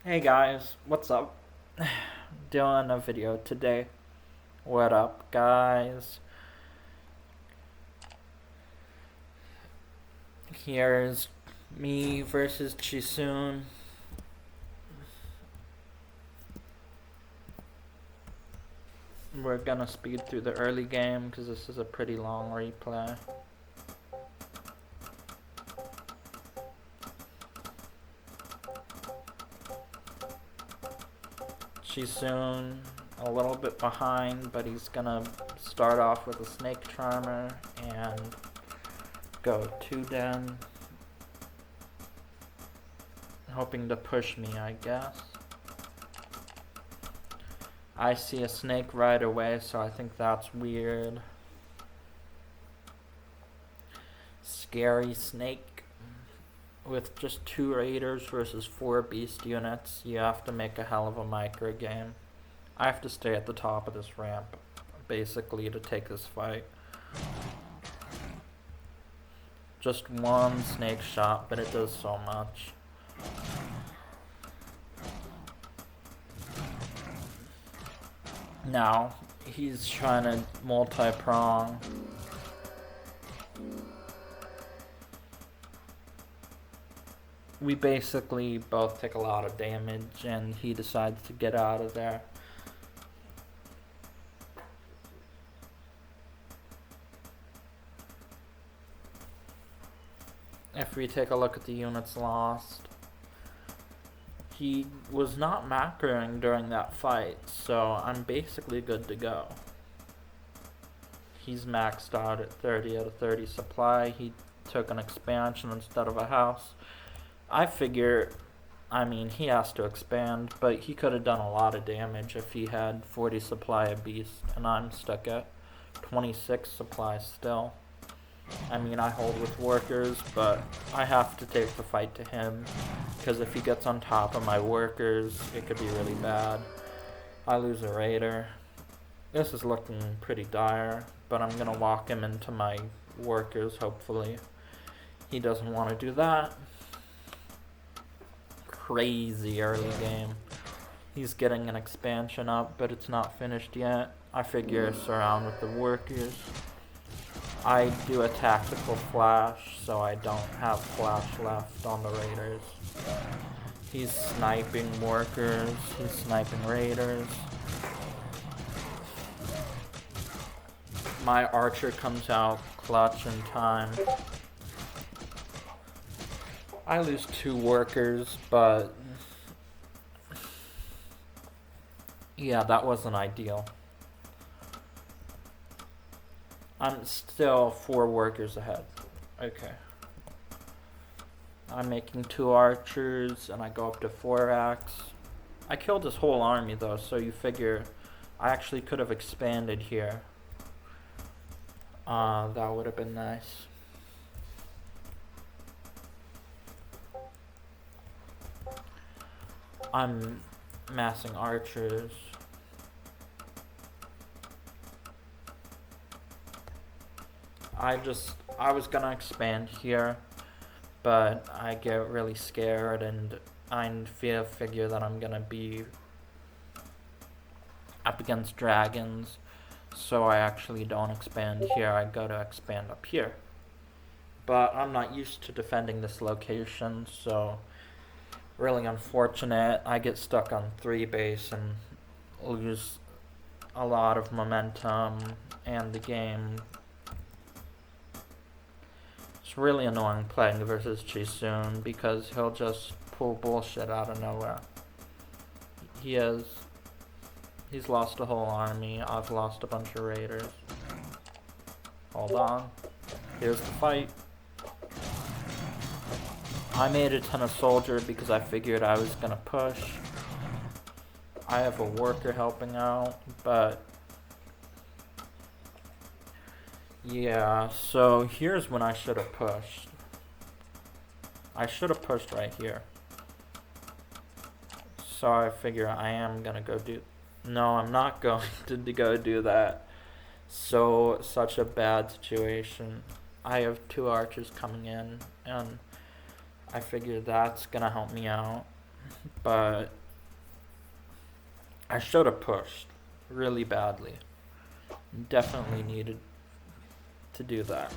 Hey guys, what's up? Doing a video today. What up, guys? Here's me versus Chisoon. We're gonna speed through the early game because this is a pretty long replay. Chisoon a little bit behind, but he's gonna start off with a snake charmer and go 2-den, hoping to push me, I guess. I see a snake right away, so I think that's weird. Scary snake. With just 2 raiders versus 4 beast units, you have to make a hell of a micro game. I have to stay at the top of this ramp, basically, to take this fight. Just one snake shot, but it does so much. Now, he's trying to multi-prong. We basically both take a lot of damage, and he decides to get out of there. If we take a look at the units lost, he was not macroing during that fight, so I'm basically good to go. He's maxed out at 30 out of 30 supply. He took an expansion instead of a house. I figure, he has to expand, but he could have done a lot of damage if he had 40 supply of beast, and I'm stuck at 26 supply still. I hold with workers, but I have to take the fight to him, because if he gets on top of my workers, it could be really bad. I lose a raider. This is looking pretty dire, but I'm going to walk him into my workers, hopefully. He doesn't want to do that. Crazy early game. He's getting an expansion up, but it's not finished yet. I figure surround with the workers. I do a tactical flash, so I don't have flash left on the raiders. He's sniping workers, he's sniping raiders. My archer comes out clutch in time. I lose 2 workers, but yeah, that wasn't ideal. I'm still 4 workers ahead. Okay. I'm making 2 archers, and I go up to 4 axe. I killed this whole army, though, so you figure I actually could have expanded here. That would have been nice. I'm massing archers. I was gonna expand here, but I get really scared, and I figure that I'm gonna be up against dragons, so I actually don't expand here. I go to expand up here. But I'm not used to defending this location, so really unfortunate. I get stuck on 3 base and lose a lot of momentum and the game. It's really annoying playing versus Chisoon because he'll just pull bullshit out of nowhere. He's lost a whole army. I've lost a bunch of raiders. Hold on. Here's the fight. I made a ton of soldier because I figured I was gonna push. I have a worker helping out, but yeah, so here's when I should have pushed. I should have pushed right here. So I figure I am gonna go do... No, I'm not going to go do that. So, such a bad situation. I have 2 archers coming in, and I figure that's gonna help me out. but I should have pushed really badly. Definitely needed to do that.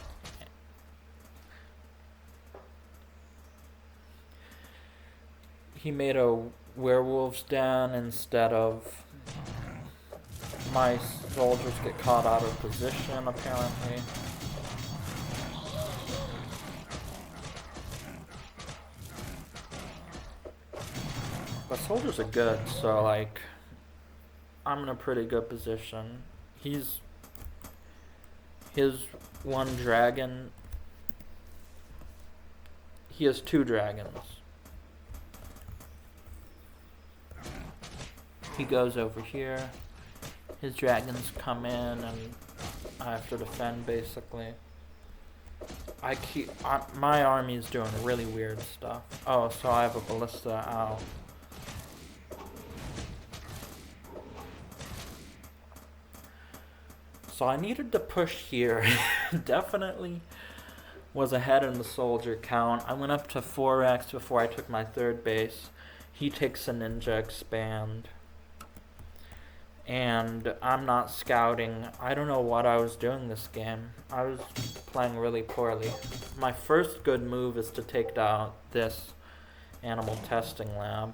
He made a werewolf's den instead of my soldiers get caught out of position, apparently. But soldiers are good, so like I'm in a pretty good position. His one dragon. He has 2 dragons. He goes over here. His dragons come in, and I have to defend basically. My army's doing really weird stuff. Oh, so I have a ballista out. So I needed to push here. Definitely was ahead in the soldier count. I went up to 4x before I took my 3rd base. He takes a ninja expand. And I'm not scouting. I don't know what I was doing this game. I was playing really poorly. My first good move is to take down this animal testing lab.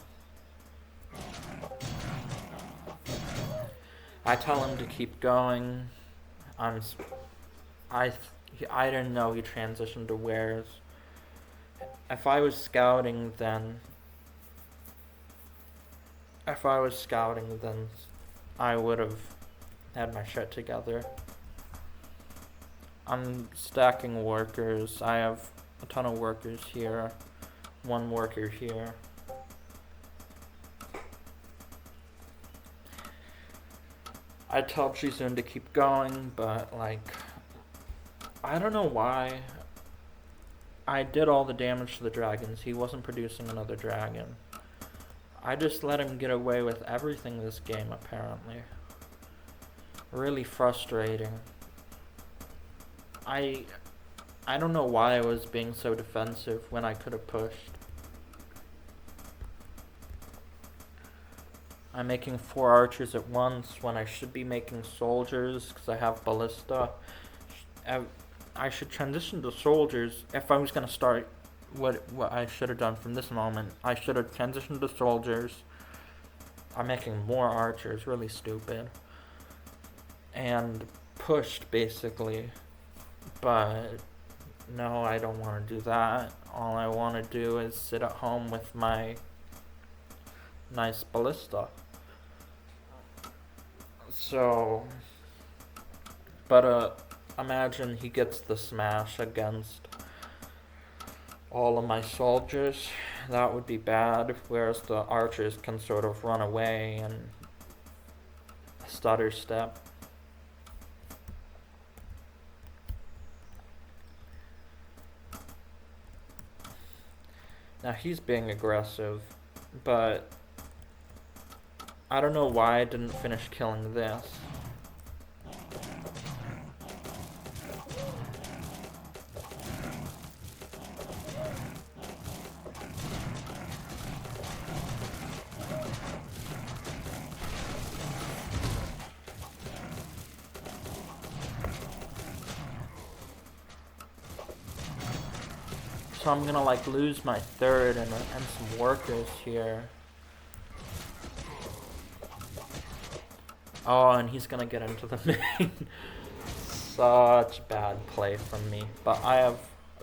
I tell him to keep going. I didn't know he transitioned to wares. If I was scouting, then I would have had my shit together. I'm stacking workers. I have a ton of workers here. 1 worker here. I tell Chizun to keep going, but like I don't know why. I did all the damage to the dragons. He wasn't producing another dragon. I just let him get away with everything this game, apparently. Really frustrating. I don't know why I was being so defensive when I could have pushed. I'm making 4 archers at once when I should be making soldiers because I have ballista. I should transition to soldiers if I was going to start what I should have done from this moment. I should have transitioned to soldiers. I'm making more archers, really stupid. And pushed, basically. But no, I don't want to do that. All I want to do is sit at home with my nice ballista. So, but imagine he gets the smash against all of my soldiers. That would be bad, whereas the archers can sort of run away and stutter step. Now he's being aggressive, but I don't know why I didn't finish killing this. So I'm gonna like lose my 3rd and some workers here. Oh, and he's gonna get into the main. Such bad play from me. But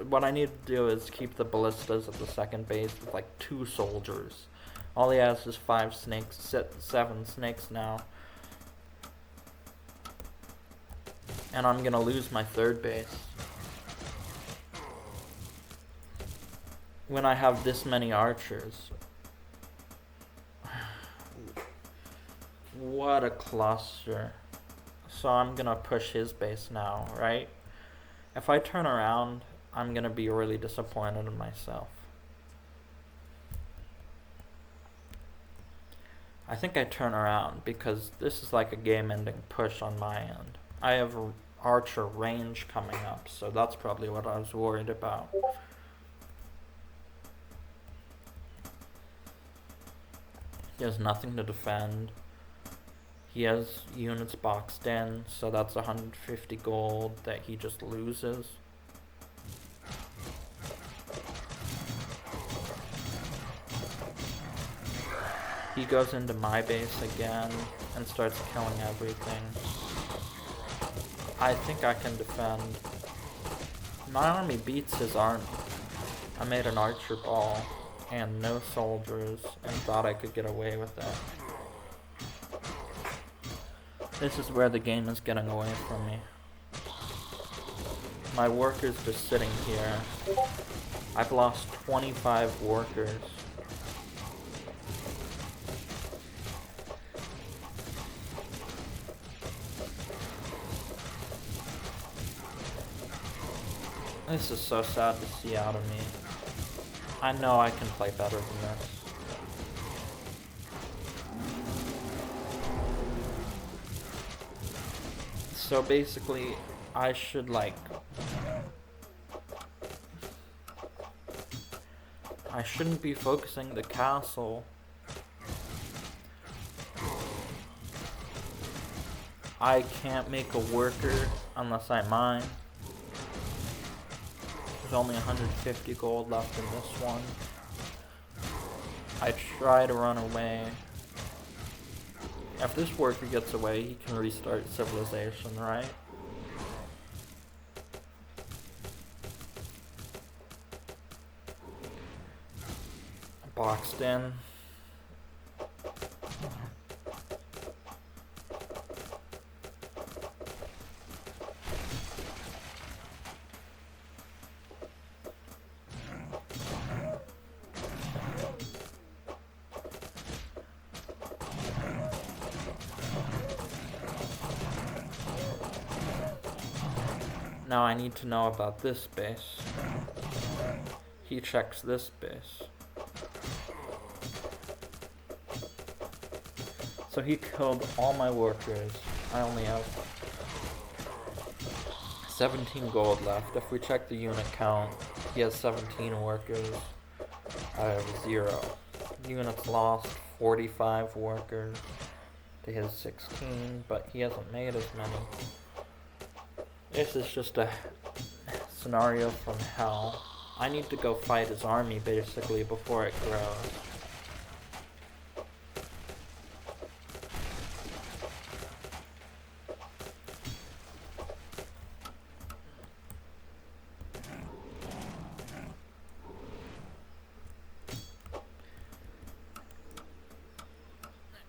what I need to do is keep the ballistas at the 2nd base with like 2 soldiers. All he has is 5 snakes, 7 snakes now. And I'm gonna lose my 3rd base. When I have this many archers. What a cluster. So I'm gonna push his base now, right? If I turn around, I'm gonna be really disappointed in myself. I think I turn around because this is like a game-ending push on my end. I have archer range coming up, so that's probably what I was worried about. He has nothing to defend. He has units boxed in, so that's 150 gold that he just loses. He goes into my base again and starts killing everything. I think I can defend. My army beats his army. I made an archer ball and no soldiers and thought I could get away with it. This is where the game is getting away from me. My workers just sitting here. I've lost 25 workers. This is so sad to see out of me. I know I can play better than this. So basically, I should I shouldn't be focusing the castle. I can't make a worker unless I mine. There's only 150 gold left in this one. I try to run away. If this worker gets away, he can restart civilization, right? Boxed in. Now I need to know about this base. He checks this base. So he killed all my workers. I only have 17 gold left. If we check the unit count, he has 17 workers. I have 0. Units lost 45 workers to his 16, but he hasn't made as many. This is just a scenario from hell. I need to go fight his army basically before it grows.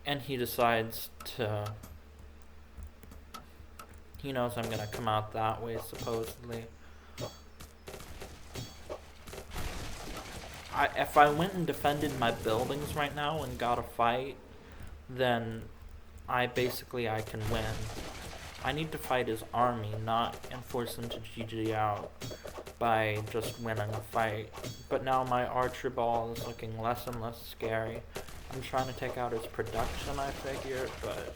And he decides to... He knows I'm gonna come out that way, supposedly. If I went and defended my buildings right now and got a fight, then I can win. I need to fight his army, not enforce him to GG out by just winning a fight. But now my archer ball is looking less and less scary. I'm trying to take out his production, I figure, but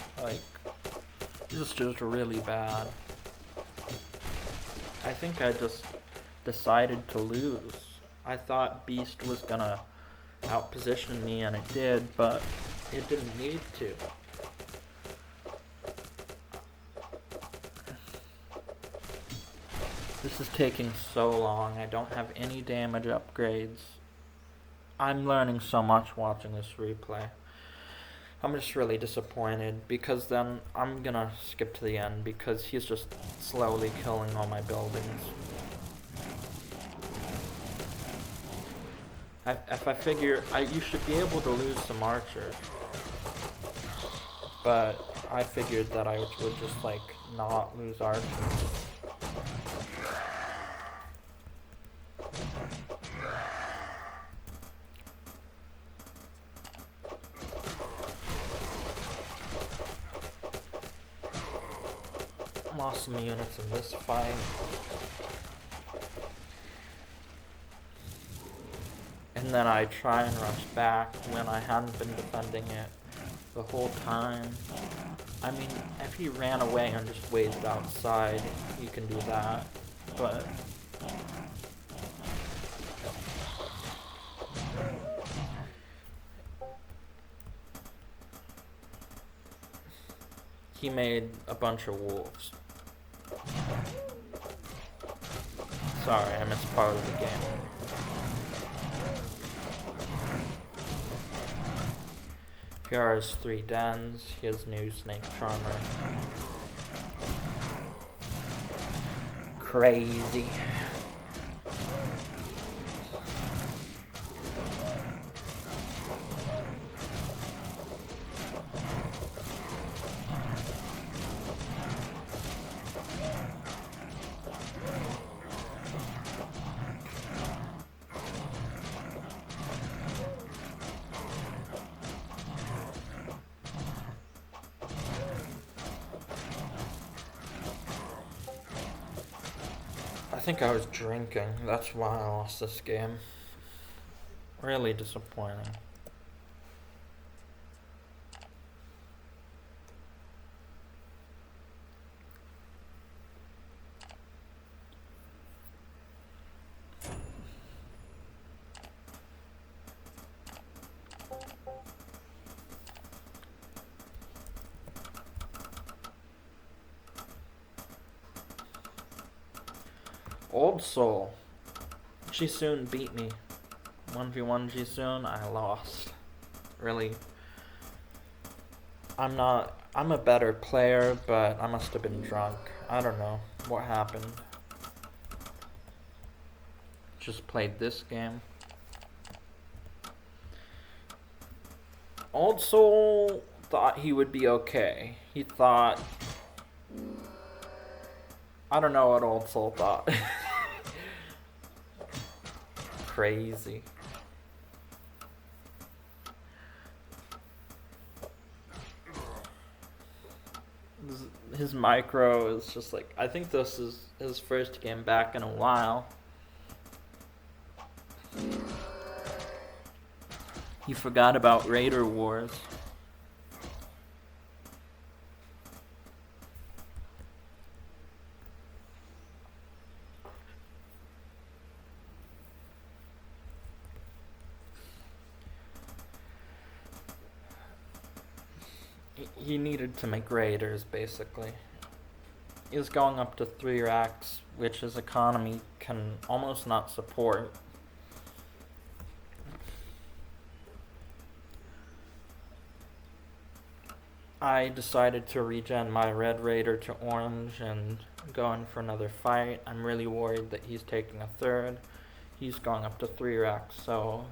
this is just really bad. I think I just decided to lose. I thought Beast was gonna outposition me, and it did, but it didn't need to. This is taking so long. I don't have any damage upgrades. I'm learning so much watching this replay. I'm just really disappointed, because then I'm gonna skip to the end because he's just slowly killing all my buildings. If I figure, you should be able to lose some archers, but I figured that I would just not lose archers. Lost some units in this fight. And then I try and rush back when I hadn't been defending it the whole time. I mean, if he ran away and just waited outside, he can do that, but... he made a bunch of wolves. Sorry, I missed part of the game. Here are his 3 dens, his new snake charmer. Crazy. I think I was drinking. That's why I lost this game. Really disappointing. Old Soul. She soon beat me. 1v1 G soon, I lost. Really. I'm a better player, but I must have been drunk. I don't know what happened. Just played this game. Old Soul thought he would be okay. He thought... I don't know what Old Soul thought. Crazy. His micro is just like... I think this is his first game back in a while. He forgot about Raider Wars. He needed to make Raiders, basically. He was going up to 3 racks, which his economy can almost not support. I decided to regen my Red Raider to orange and go in for another fight. I'm really worried that he's taking a 3rd. He's going up to 3 racks, so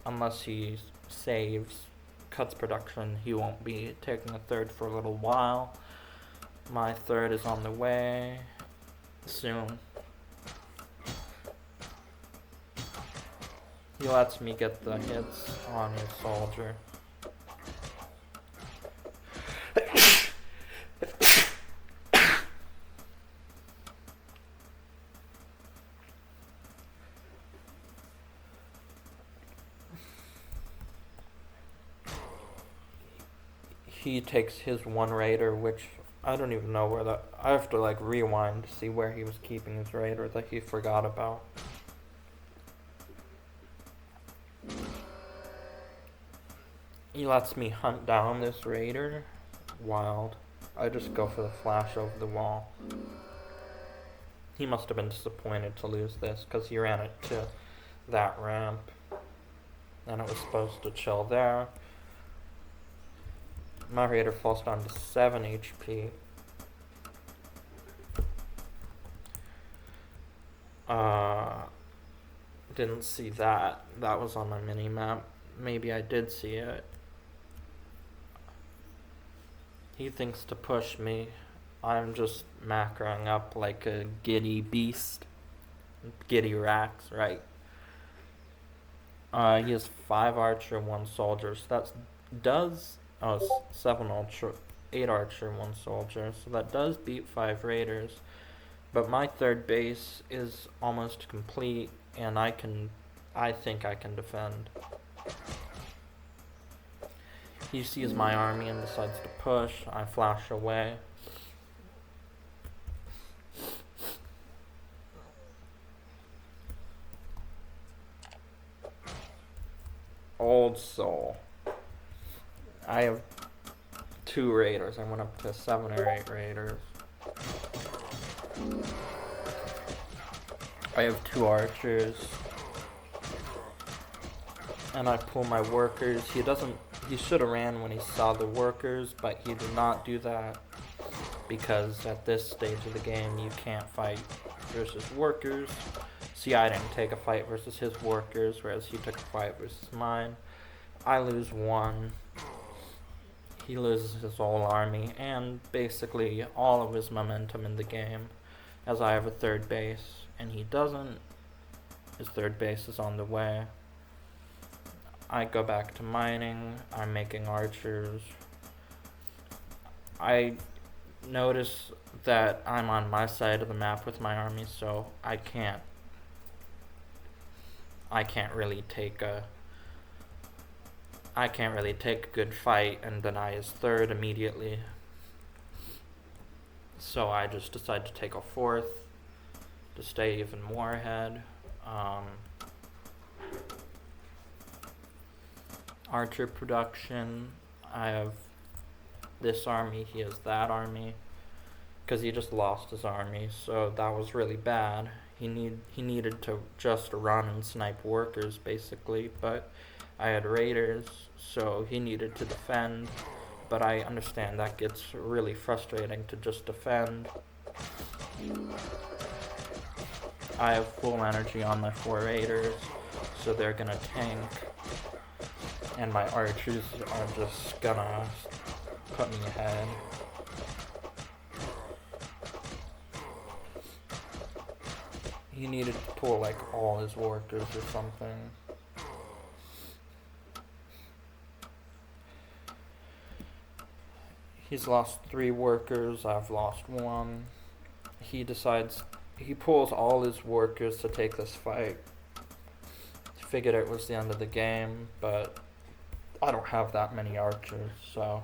unless he saves, cuts production, he won't be taking a 3rd for a little while. My 3rd is on the way soon. He lets me get the hits on his soldier. He takes his 1 Raider, which I don't even know where that... I have to like rewind to see where he was keeping his Raider that he forgot about. He lets me hunt down this Raider. Wild. I just go for the flash over the wall. He must have been disappointed to lose this because he ran it to that ramp. And it was supposed to chill there. My Raider falls down to 7 HP. Didn't see that. That was on my mini-map. Maybe I did see it. He thinks to push me. I'm just macroing up like a giddy beast. Giddy racks, right? He has 5 archer, 1 soldier. So that does... Oh, 7 archer, 8 archer, 1 soldier. So that does beat 5 raiders. But my 3rd base is almost complete, and I think I can defend. He sees my army and decides to push. I flash away. Old Soul. I have 2 raiders. I went up to 7 or 8 raiders. I have 2 archers. And I pull my workers. He should have ran when he saw the workers, but he did not do that. Because at this stage of the game, you can't fight versus workers. See, I didn't take a fight versus his workers, whereas he took a fight versus mine. I lose 1. He loses his whole army, and basically all of his momentum in the game, as I have a 3rd base, and he doesn't. His 3rd base is on the way. I go back to mining. I'm making archers. I notice that I'm on my side of the map with my army, so I can't really take a good fight and deny his 3rd immediately. So I just decide to take a 4th to stay even more ahead. Archer production. I have this army, he has that army, because he just lost his army, so that was really bad. He needed to just run and snipe workers, basically, but I had raiders, so he needed to defend, but I understand that gets really frustrating to just defend. I have full energy on my 4 raiders, so they're gonna tank, and my archers are just gonna put me ahead. He needed to pull like all his workers or something. He's lost 3 workers, I've lost 1. He pulls all his workers to take this fight. Figured it was the end of the game, but I don't have that many archers, so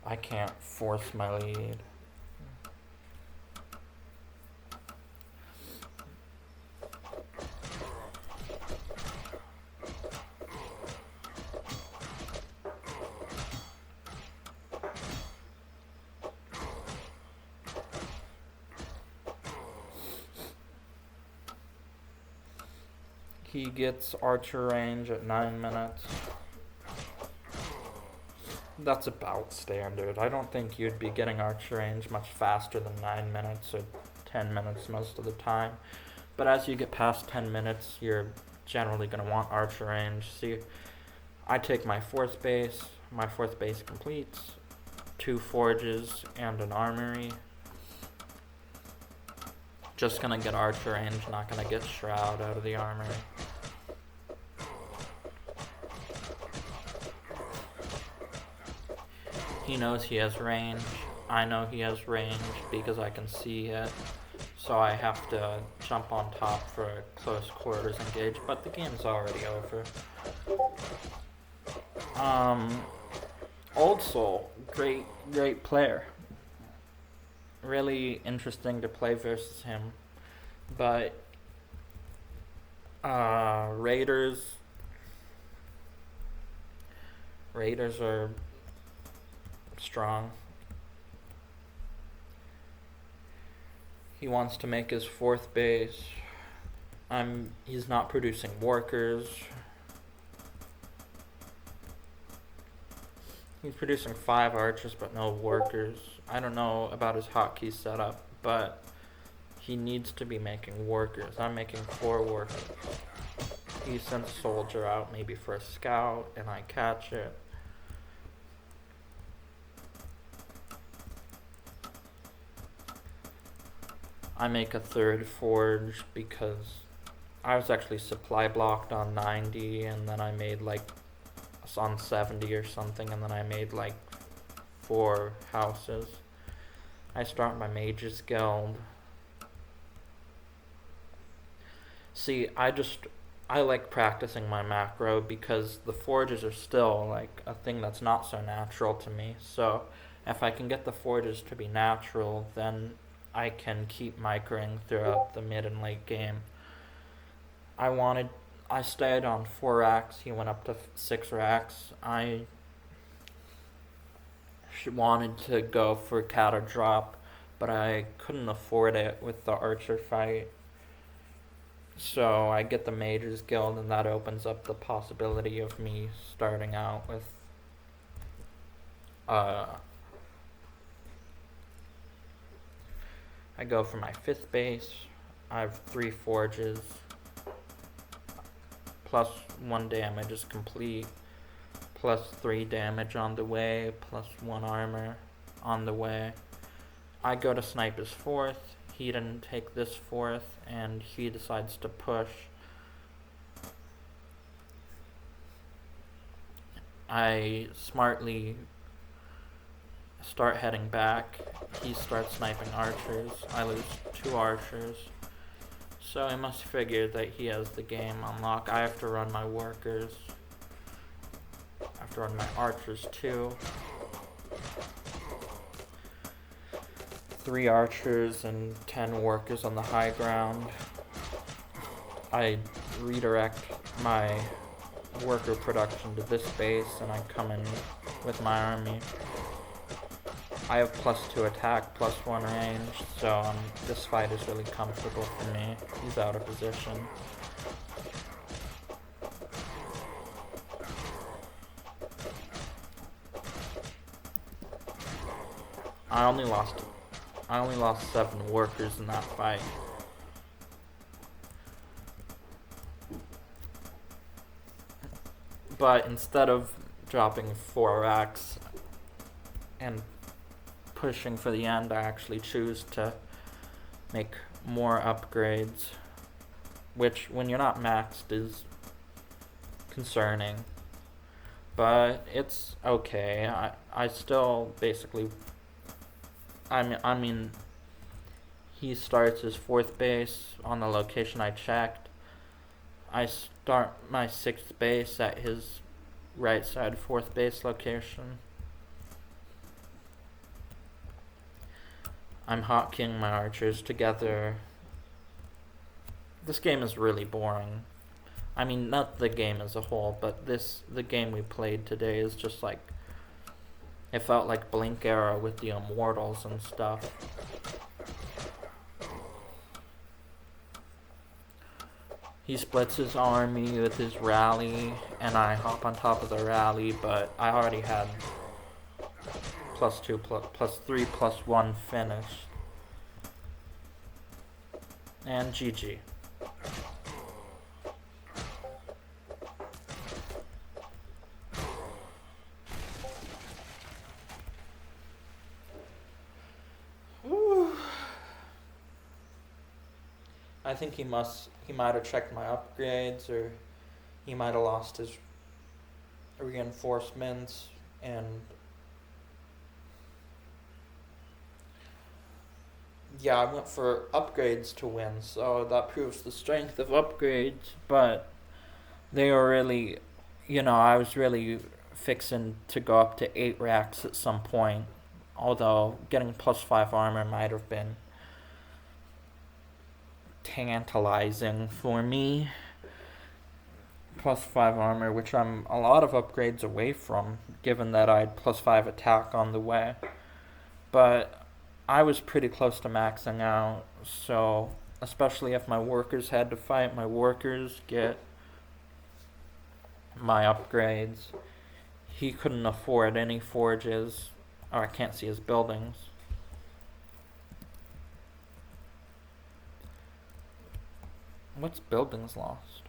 I can't force my lead. He gets archer range at 9 minutes. That's about standard. I don't think you'd be getting archer range much faster than 9 minutes or 10 minutes most of the time. But as you get past 10 minutes, you're generally going to want archer range. See, I take my 4th base. My 4th base completes. 2 forges and an armory. Just gonna get archer range, not gonna get shroud out of the armory. He knows he has range. I know he has range because I can see it. So I have to jump on top for a close quarters engage, but the game's already over. Old Soul, great player. Really interesting to play versus him. But Raiders are strong. He wants to make his 4th base. He's not producing workers. He's producing 5 archers but no workers. I don't know about his hotkey setup, but he needs to be making workers. I'm making 4 workers. He sends a soldier out maybe for a scout, and I catch it. I make a 3rd forge because I was actually supply blocked on 90, and then I made like on 70 or something, and then I made like 4 houses. I start my Mage's Guild. See, I like practicing my macro because the forges are still like a thing that's not so natural to me. So if I can get the forges to be natural, then I can keep microing throughout the mid and late game. I stayed on 4 racks, he went up to 6 racks. I She wanted to go for counter drop, but I couldn't afford it with the archer fight. So I get the Mages Guild, and that opens up the possibility of me starting out with I go for my 5th base. I have 3 forges. Plus 1 damage is complete. Plus 3 damage on the way. Plus 1 armor on the way. I go to snipe his 4th. He didn't take this 4th, and he decides to push. I smartly start heading back. He starts sniping archers. I lose 2 archers. So I must figure that he has the game unlocked. I have to run my workers. I have to run my archers too. 3 archers and 10 workers on the high ground. I redirect my worker production to this base, and I come in with my army. I have +2 attack, +1 range, so this fight is really comfortable for me. He's out of position. I only lost 7 workers in that fight. But instead of dropping 4 racks and pushing for the end, I actually choose to make more upgrades, which when you're not maxed is concerning, but it's okay. I still basically, I mean he starts his 4th base on the location I checked. I start my 6th base at his right side 4th base location. I'm hotkeying my archers together. This game is really boring. I mean, not the game as a whole, but the game we played today is just like, it felt like Blink Era with the Immortals and stuff. He splits his army with his rally, and I hop on top of the rally, but I already had +2, +3, +1 finished. And GG. Woo. I think he might have checked my upgrades, or he might have lost his reinforcements, and yeah, I went for upgrades to win, so that proves the strength of upgrades, but they were really, I was really fixing to go up to 8 racks at some point, although getting +5 armor might have been tantalizing for me. +5 armor, which I'm a lot of upgrades away from, given that I had +5 attack on the way. But I was pretty close to maxing out, so especially if my workers had to fight, my workers get my upgrades. He couldn't afford any forges. Oh, I can't see his buildings. What's buildings lost?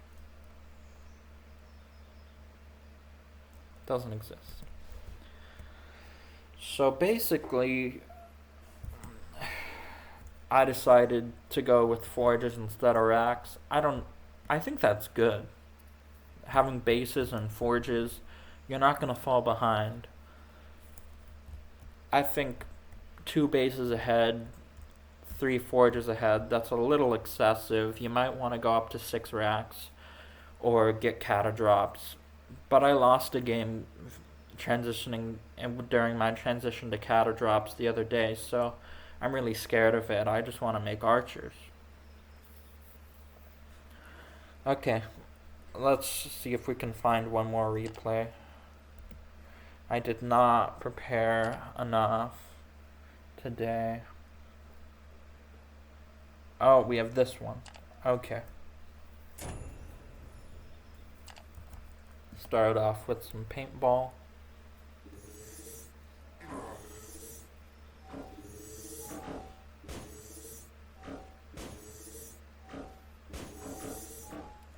Doesn't exist. So basically, I decided to go with forges instead of racks. I think that's good. Having bases and forges, you're not going to fall behind. I think 2 bases ahead, 3 forges ahead, that's a little excessive. You might want to go up to 6 racks or get cata drops. But I lost a game transitioning during my transition to cata drops the other day, so I'm really scared of it. I just want to make archers. Okay, let's see if we can find one more replay. I did not prepare enough today. Oh, we have this one. Okay. Start off with some paintball.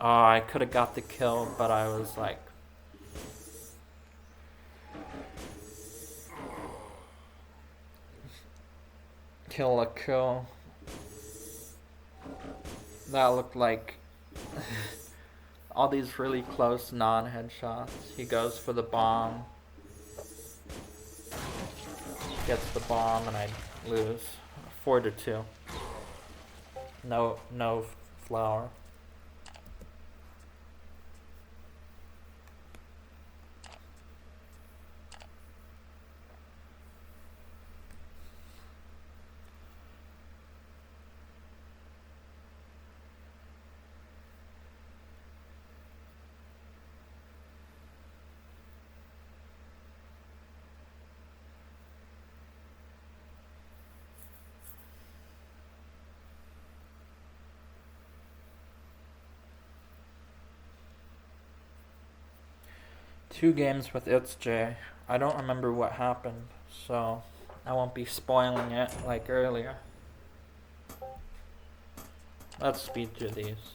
Oh, I could have got the kill, but I was like... Kill a kill. That looked like... all these really close non-headshots. He goes for the bomb. Gets the bomb and I lose. 4-2. No flower. Two games with It's J. I don't remember what happened, so I won't be spoiling it like earlier. Let's speed through these.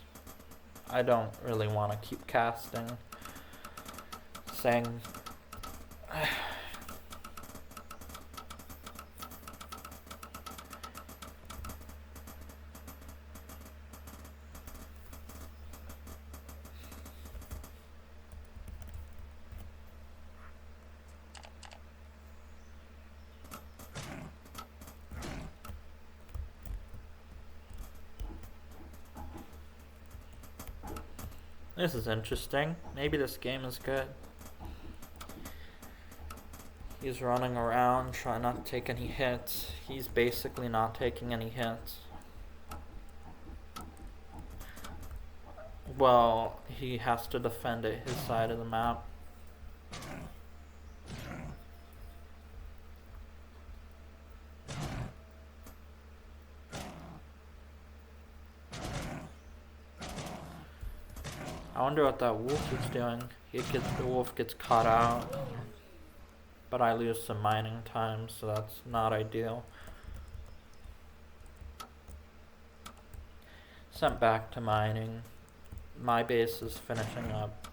I don't really want to keep casting. Saying... This is interesting. Maybe this game is good. He's running around trying not to take any hits. He's basically not taking any hits. Well, he has to defend it his side of the map. I wonder what that wolf is doing. The wolf gets caught out. But I lose some mining time, so that's not ideal. Sent back to mining. My base is finishing up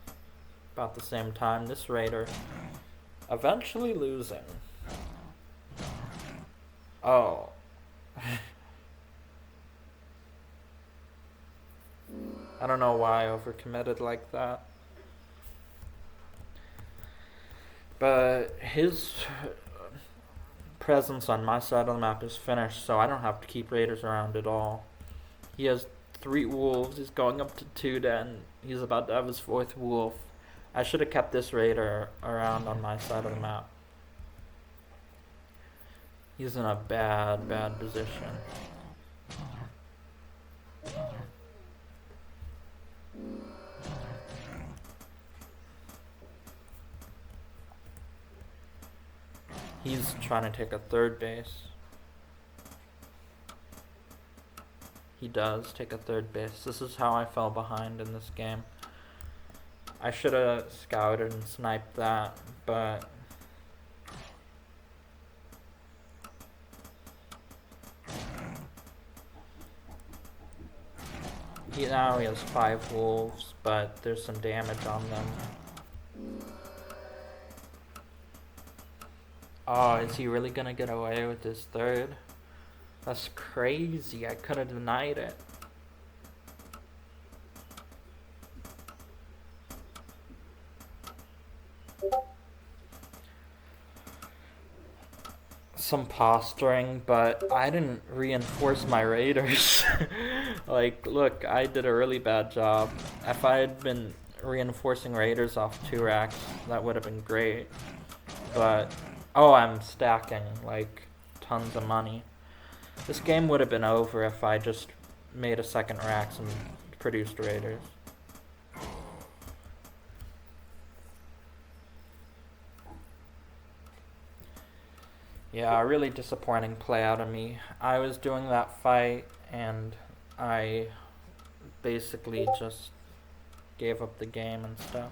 about the same time. This raider eventually losing. Oh. I don't know why I overcommitted like that. But his presence on my side of the map is finished, so I don't have to keep raiders around at all. He has 3 wolves, he's going up to 2 den, he's about to have his 4th wolf. I should have kept this raider around on my side of the map. He's in a bad position. He's trying to take a 3rd base. He does take a 3rd base. This is how I fell behind in this game. I should have scouted and sniped that, but now he has 5 wolves, but there's some damage on them. Oh, is he really gonna get away with his 3rd? That's crazy. I could have denied it. Some posturing, but I didn't reinforce my raiders. Like, look, I did a really bad job. If I had been reinforcing raiders off 2 racks, that would have been great. But, oh, I'm stacking, like, tons of money. This game would have been over if I just made a 2nd racks and produced raiders. Yeah, really disappointing play out of me. I was doing that fight and I basically just gave up the game and stuff.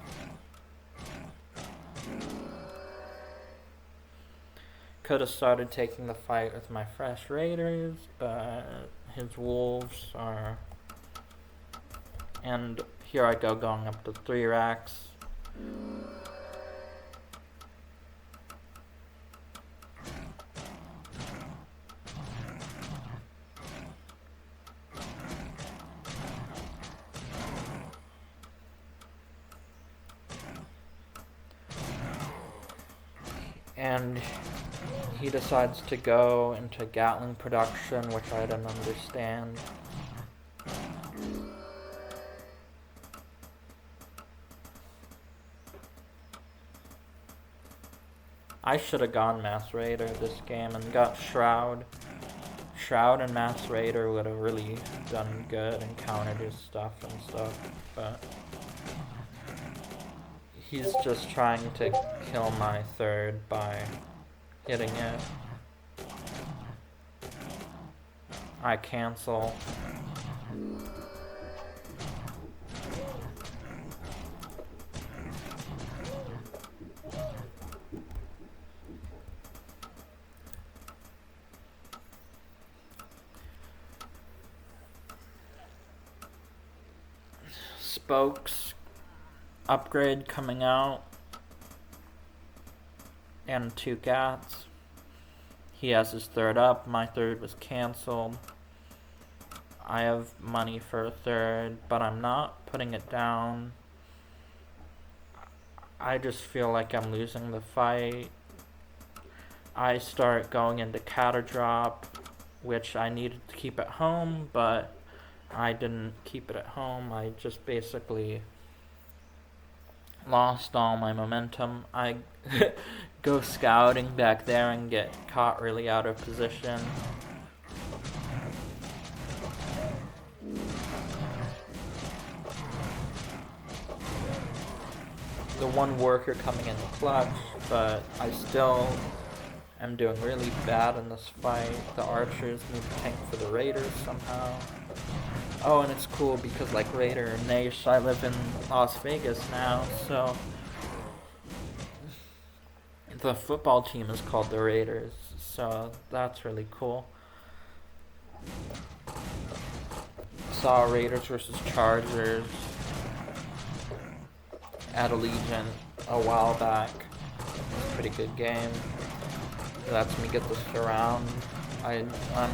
Could have started taking the fight with my fresh raiders, but his wolves are... And here I go going up to 3 racks. And he decides to go into Gatling production, which I don't understand. I should have gone Mass Raider this game and got Shroud. Shroud and Mass Raider would have really done good and countered his stuff and stuff, but he's just trying to kill my third by hitting it. I cancel. Spokes upgrade coming out and 2 cats. He has his third up. My third was cancelled. I have money for a third, but I'm not putting it down. I just feel like I'm losing the fight. I start going into Catter Drop, which I needed to keep at home, but I didn't keep it at home. I just basically lost all my momentum. I go scouting back there and get caught really out of position. The one worker coming in the clutch, but I still am doing really bad in this fight. The archers need to tank for the raiders somehow. Oh, and it's cool because like Raider and Nash, I live in Las Vegas now, so the football team is called the Raiders, so that's really cool. Saw Raiders versus Chargers at Allegiant a while back. Pretty good game. It lets me get the surround. I'm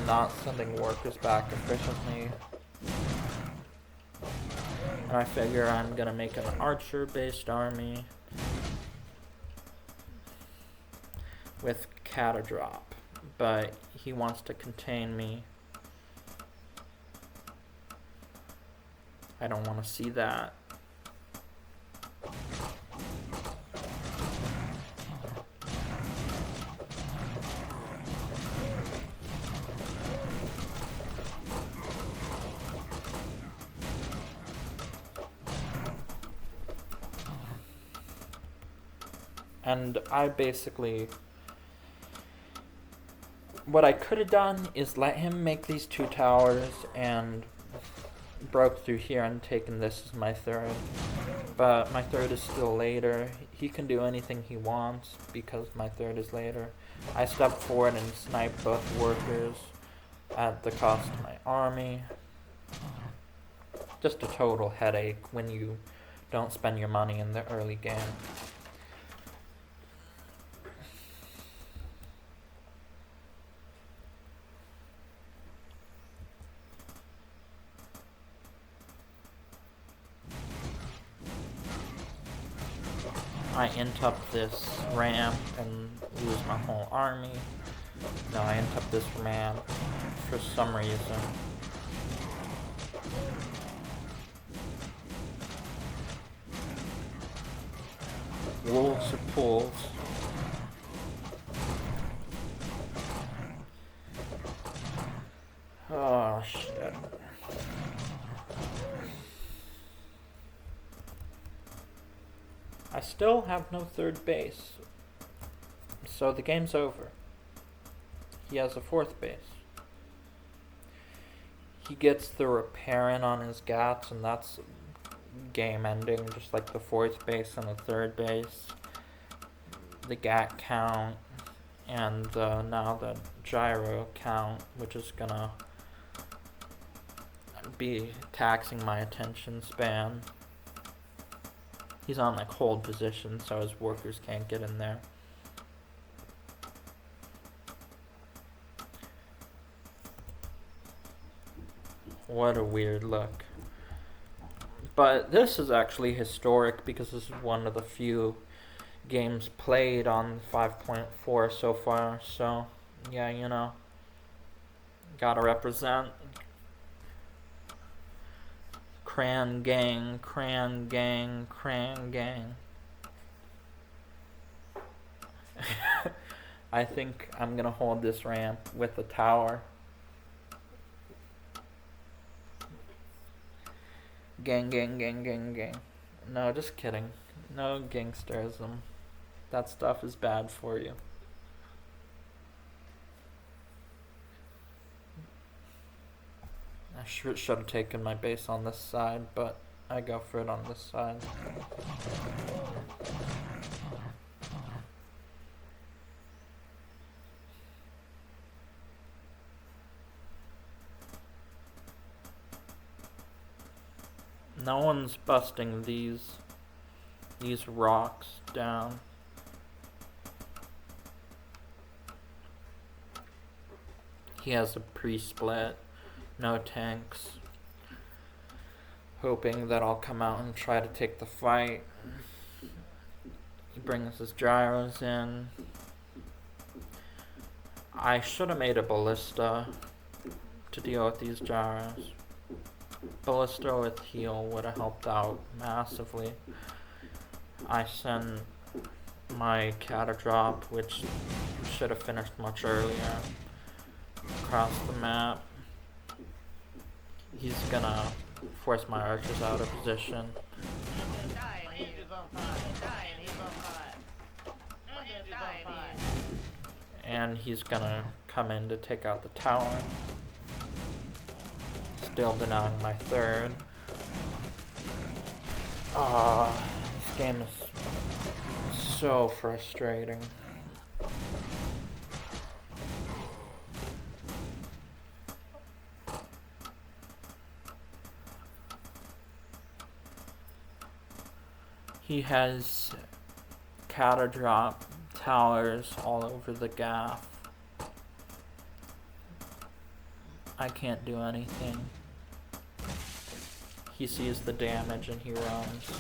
not sending workers back efficiently. And I figure I'm gonna make an archer-based army with Catter Drop, but he wants to contain me. I don't want to see that. And I basically... What I could have done is let him make these 2 towers and broke through here and taken this as my third. But my third is still later. He can do anything he wants because my third is later. I stepped forward and sniped both workers at the cost of my army. Just a total headache when you don't spend your money in the early game. I int up this ramp and lose my whole army. No, I int up this ramp for some reason. Wolves or pools. Oh shit. I still have no third base, so the game's over. he has a fourth base. He gets the repair in on his gats, and that's game ending, just like the fourth base and the third base. The gat count, and now the gyro count, which is gonna be taxing my attention span. He's on like hold position, so his workers can't get in there. What a weird look. But this is actually historic because this is one of the few games played on 5.4 so far. So, yeah, you know, gotta represent. Cran gang, cran gang, cran gang. I think I'm gonna hold this ramp with the tower. Gang, gang, gang, gang, gang. No, just kidding. No gangsterism. That stuff is bad for you. I should have taken my base on this side, but I go for it on this side. No one's busting these rocks down. He has a pre-split, no tanks. Hoping that I'll come out and try to take the fight. He brings his gyros in. I should have made a ballista to deal with these gyros. Ballista with heal would have helped out massively. I sent my catadrop, which should have finished much earlier, across the map. He's gonna force my archers out of position. And he's gonna come in to take out the tower. Still denying my third. This game is so frustrating. He has catadrop towers all over the gaff. I can't do anything. He sees the damage and he runs.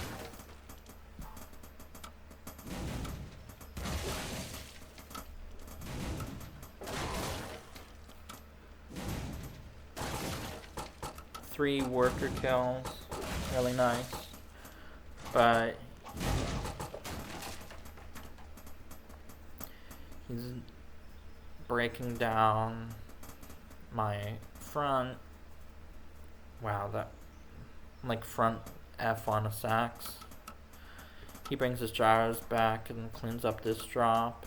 Three worker kills, really nice. But he's breaking down my front. Wow, that like front F on a sax. He brings his gyros back and cleans up this drop.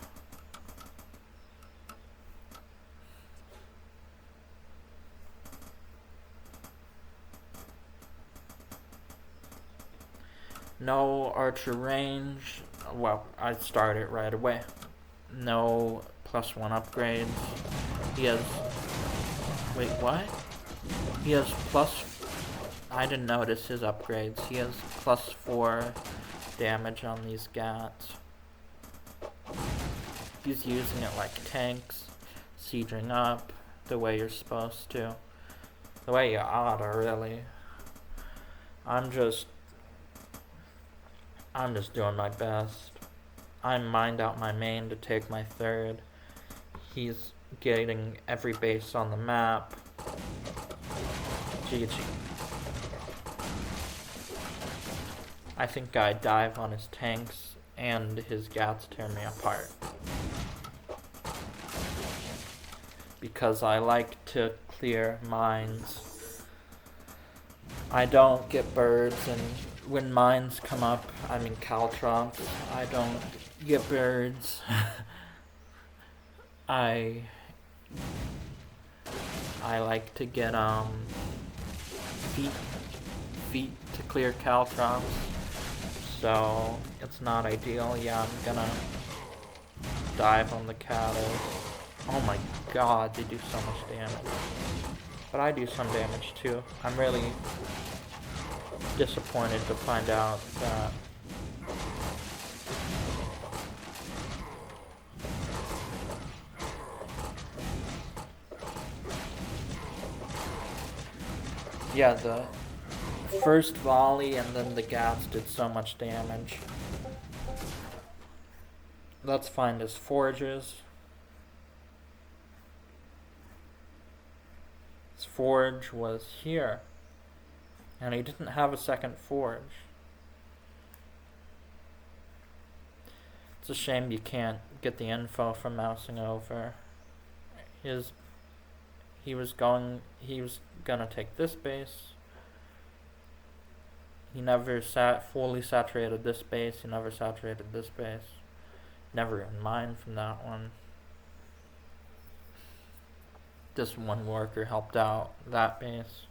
No archer range. Well, I start it right away. No +1 upgrades. He has... Wait, what? He has I didn't notice his upgrades. He has +4 damage on these gats. He's using it like tanks. Sieging up the way you're supposed to. The way you oughta, really. I'm just doing my best. I mined out my main to take my third. He's getting every base on the map. GG. I think I dive on his tanks and his gats tear me apart. Because I like to clear mines. I don't get birds, and when mines come up, I mean caltrops, I don't get birds. I I like to get feet to clear caltrops, so it's not ideal. Yeah, I'm gonna dive on the cattle. Oh my god, they do so much damage. But I do some damage too. I'm really disappointed to find out that yeah, the first volley and then the gaps did so much damage. Let's find his forges. His forge was here. And he didn't have a second forge. It's a shame you can't get the info from mousing over. He was gonna take this base. He never fully saturated this base. He never saturated this base. Never even mined from that one. This one worker helped out that base.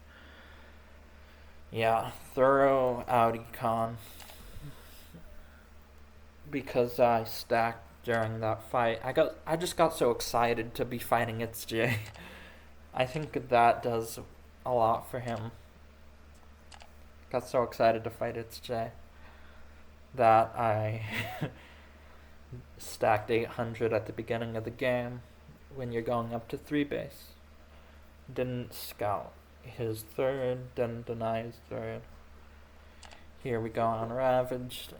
Yeah, thorough Audi con. Because I stacked during that fight. I just got so excited to be fighting its J. I think that does a lot for him. Got so excited to fight its J that I stacked 800 at the beginning of the game when you're going up to 3 base. Didn't scout his third, didn't deny his third. Here we go on Ravaged.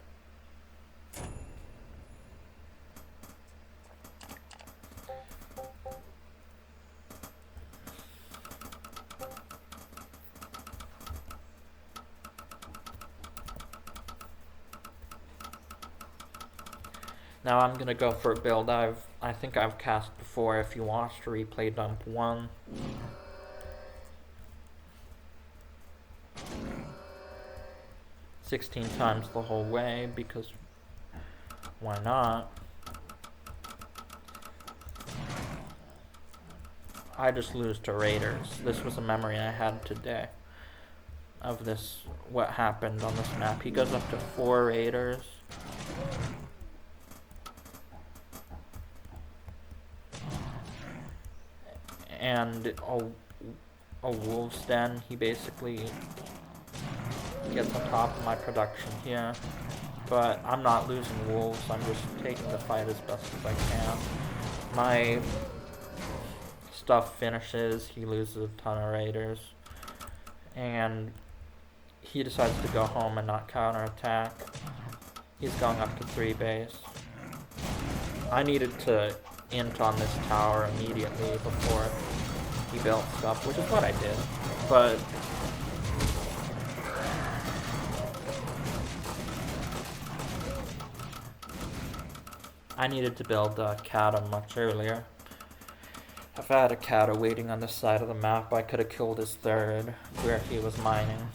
Now I'm gonna go for a build I think I've cast before if you watched replay dump 1. $16 times the whole way, because why not? I just lose to raiders. This was a memory I had today of this, what happened on this map. He goes up to 4 raiders. And a wolf's den. He basically gets on top of my production here. But I'm not losing wolves, I'm just taking the fight as best as I can. My stuff finishes, he loses a ton of raiders. And he decides to go home and not counterattack. He's going up to 3 base. I needed to int on this tower immediately before he built stuff, which is what I did. But I needed to build a Kata much earlier. If I had a Kata waiting on this side of the map, I could have killed his third where he was mining.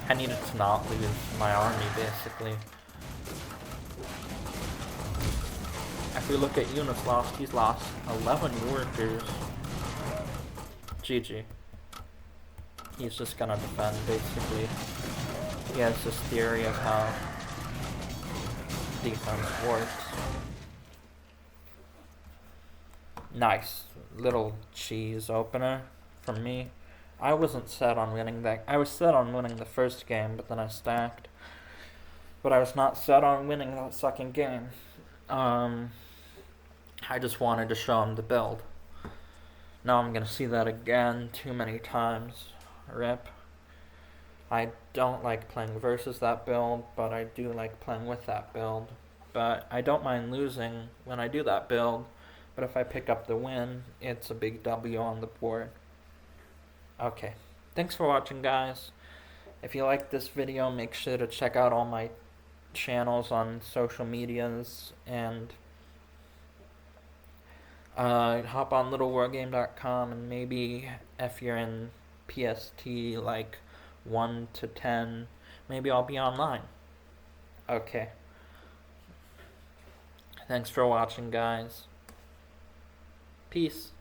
I needed to not lose my army, basically. If we look at units lost, he's lost 11 workers. GG. He's just gonna defend, basically. He has this theory of how defense works. Nice. Little cheese opener from me. I wasn't set on winning that. I was set on winning the first game, but then I stacked. But I was not set on winning that second game. I just wanted to show him the build. Now I'm gonna see that again too many times. RIP. I don't like playing versus that build, but I do like playing with that build. But I don't mind losing when I do that build. But if I pick up the win, it's a big W on the board. Okay, thanks for watching, guys. If you like this video, make sure to check out all my channels on social medias, and hop on littlewargame.com, and maybe if you're in PST like 1 to 10, maybe I'll be online. Okay. Thanks for watching, guys. Peace.